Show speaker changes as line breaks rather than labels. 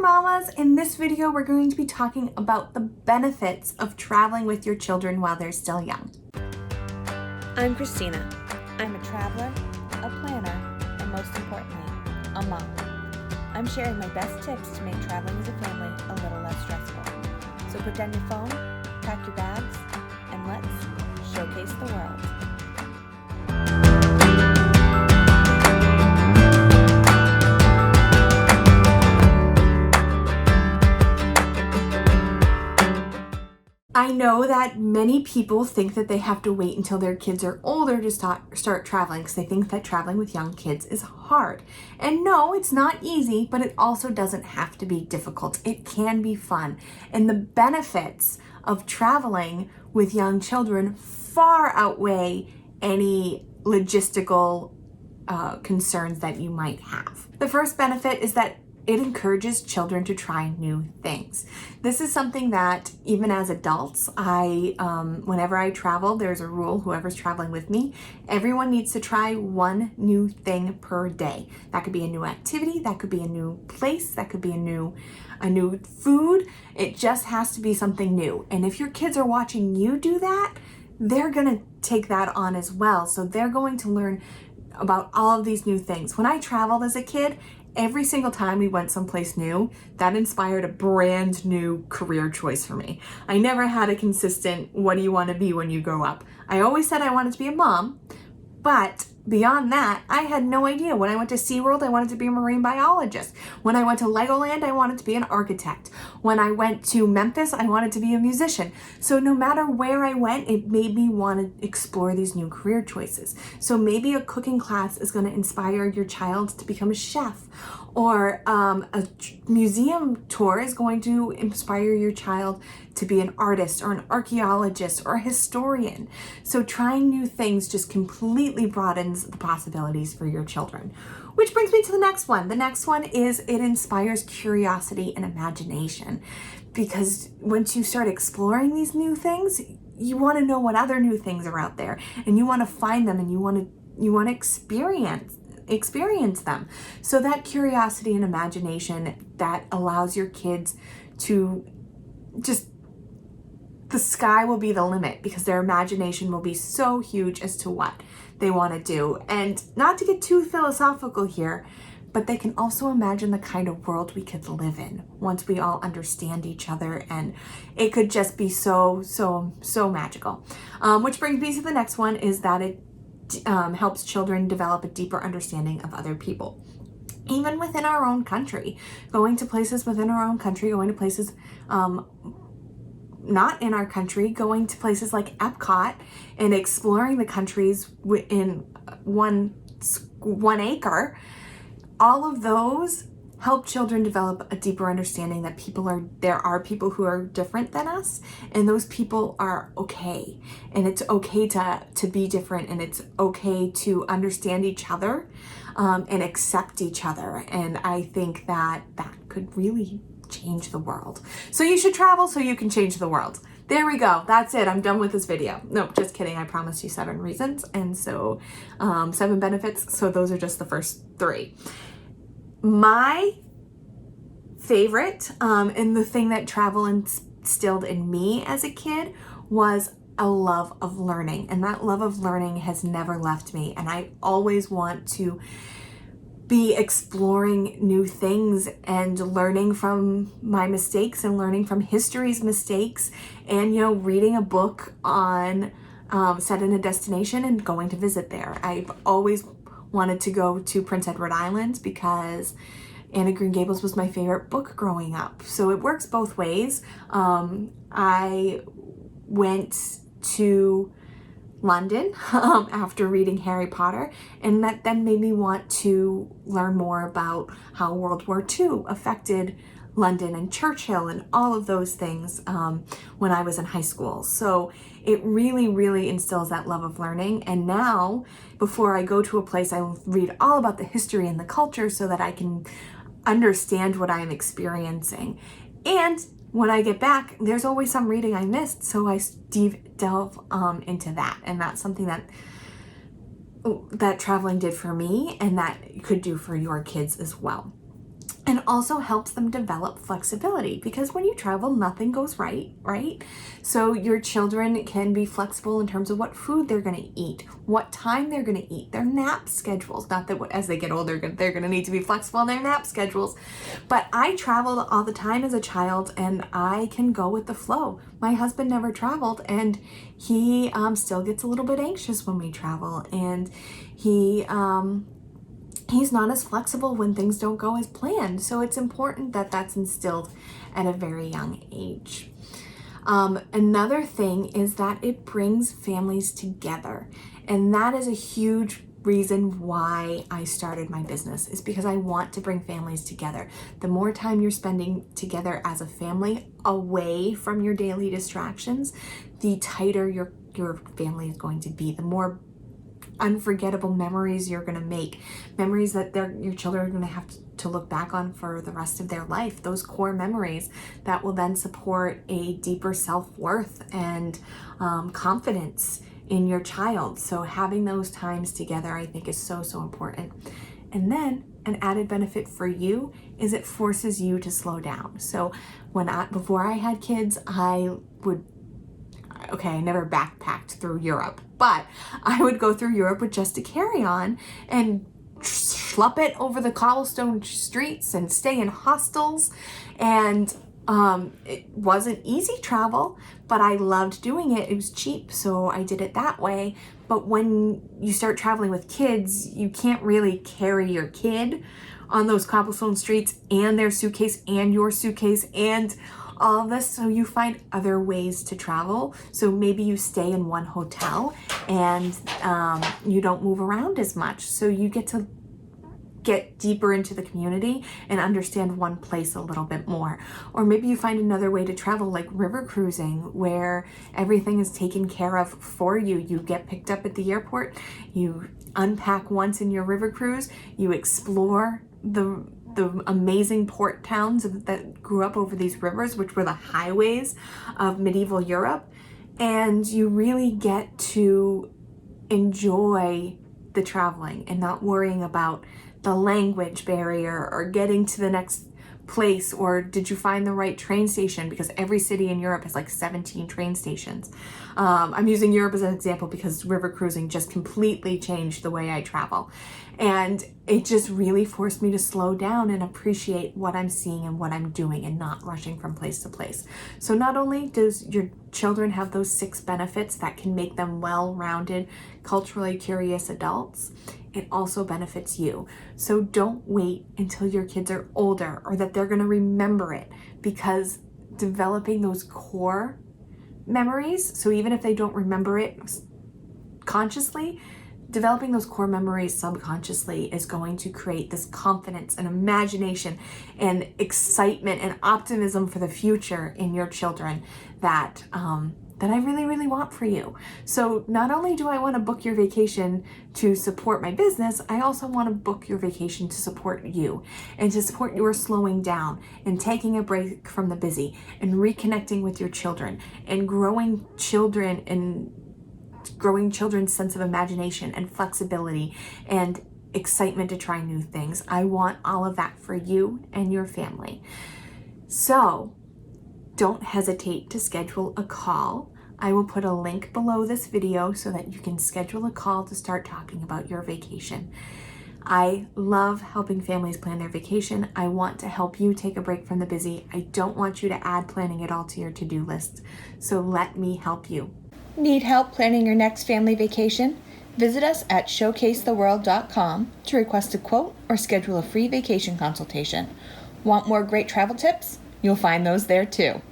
mamas. In this video, we're going to be talking about the benefits of traveling with your children while they're still young.
I'm Christina. I'm a traveler, a planner, and most importantly, a mom. I'm sharing my best tips to make traveling as a family a little less stressful. So put down your phone, pack your bags, and let's showcase the world.
I know that many people think that they have to wait until their kids are older to start traveling because they think that traveling with young kids is hard. And no, it's not easy, but it also doesn't have to be difficult. It can be fun. And the benefits of traveling with young children far outweigh any logistical concerns that you might have. The first benefit is that it encourages children to try new things. This is something that even as adults, whenever I travel, there's a rule, whoever's traveling with me, everyone needs to try one new thing per day. That could be a new activity, that could be a new place, that could be a new food. It just has to be something new. And if your kids are watching you do that, they're gonna take that on as well. So they're going to learn about all of these new things. When I traveled as a kid, every single time we went someplace new, that inspired a brand new career choice for me. I never had a consistent, what do you want to be when you grow up? I always said I wanted to be a mom, but beyond that, I had no idea. When I went to SeaWorld, I wanted to be a marine biologist. When I went to Legoland, I wanted to be an architect. When I went to Memphis, I wanted to be a musician. So no matter where I went, it made me want to explore these new career choices. So maybe a cooking class is going to inspire your child to become a chef, or a museum tour is going to inspire your child to be an artist or an archaeologist or a historian. So trying new things just completely broadens the possibilities for your children. Which brings me to the next one. The next one is it inspires curiosity and imagination, because once you start exploring these new things, you want to know what other new things are out there, and you want to find them, and you want to experience them. So that curiosity and imagination, that allows your kids to just, the sky will be the limit, because their imagination will be so huge as to what they want to do. And not to get too philosophical here, but they can also imagine the kind of world we could live in once we all understand each other, and it could just be so magical. Which brings me to the next one, is that it helps children develop a deeper understanding of other people. Even within our own country, going to places within our own country, going to places not in our country, going to places like Epcot and exploring the countries in one acre, all of those help children develop a deeper understanding that there are people who are different than us, and those people are okay. And it's okay to be different, and it's okay to understand each other and accept each other. And I think that could really change the world. So you should travel so you can change the world. There we go. That's it. I'm done with this video. No, just kidding. I promised you 7 reasons. And so 7 benefits. So those are just the first 3. My favorite, and the thing that travel instilled in me as a kid, was a love of learning. And that love of learning has never left me. And I always want to be exploring new things and learning from my mistakes and learning from history's mistakes, and reading a book on set in a destination and going to visit there. I've always wanted to go to Prince Edward Island because Anne of Green Gables was my favorite book growing up. So it works both ways. I went to London after reading Harry Potter, and that then made me want to learn more about how World War II affected London and Churchill and all of those things when I was in high school. So it really instills that love of learning. And now, before I go to a place, I read all about the history and the culture so that I can understand what I'm experiencing. And when I get back, there's always some reading I missed, so I delve into that. And that's something that traveling did for me, and that you could do for your kids as well. and also helps them develop flexibility, because when you travel, nothing goes right? So your children can be flexible in terms of what food they're going to eat, what time they're going to eat, their nap schedules. Not that as they get older, they're going to need to be flexible in their nap schedules. But I traveled all the time as a child, and I can go with the flow. My husband never traveled, and he still gets a little bit anxious when we travel, and he's not as flexible when things don't go as planned. So it's important that that's instilled at a very young age. Another thing is that it brings families together. And that is a huge reason why I started my business, is because I want to bring families together. The more time you're spending together as a family away from your daily distractions, the tighter your family is going to be, the more unforgettable memories you're going to make, memories that your children are going to have to look back on for the rest of their life, those core memories that will then support a deeper self-worth and confidence in your child. So having those times together, I think, is so important. And then an added benefit for you is it forces you to slow down. So before I had kids, I never backpacked through Europe, but I would go through Europe with just a carry-on and schlep it over the cobblestone streets and stay in hostels. And it wasn't easy travel, but I loved doing it. It was cheap, so I did it that way. But when you start traveling with kids, you can't really carry your kid on those cobblestone streets and their suitcase and your suitcase and all of this. So you find other ways to travel. So maybe you stay in one hotel and you don't move around as much. So you get to get deeper into the community and understand one place a little bit more. Or maybe you find another way to travel, like river cruising, where everything is taken care of for you. You get picked up at the airport, you unpack once in your river cruise, you explore the amazing port towns that grew up over these rivers, which were the highways of medieval Europe. And you really get to enjoy the traveling and not worrying about the language barrier or getting to the next place, or did you find the right train station, because every city in Europe has like 17 train stations. I'm using Europe as an example because river cruising just completely changed the way I travel, and it just really forced me to slow down and appreciate what I'm seeing and what I'm doing and not rushing from place to place. So not only does your children have those 6 benefits that can make them well-rounded, culturally curious adults, it also benefits you. So don't wait until your kids are older or that they're going to remember it, because developing those core memories, so even if they don't remember it consciously, developing those core memories subconsciously is going to create this confidence and imagination and excitement and optimism for the future in your children that I really, really want for you. So not only do I want to book your vacation to support my business, I also want to book your vacation to support you and to support your slowing down and taking a break from the busy and reconnecting with your children and growing children's sense of imagination and flexibility and excitement to try new things. I want all of that for you and your family. So don't hesitate to schedule a call. I will put a link below this video so that you can schedule a call to start talking about your vacation. I love helping families plan their vacation. I want to help you take a break from the busy. I don't want you to add planning it all to your to-do list. So let me help you.
Need help planning your next family vacation? Visit us at showcasetheworld.com to request a quote or schedule a free vacation consultation. Want more great travel tips? You'll find those there too.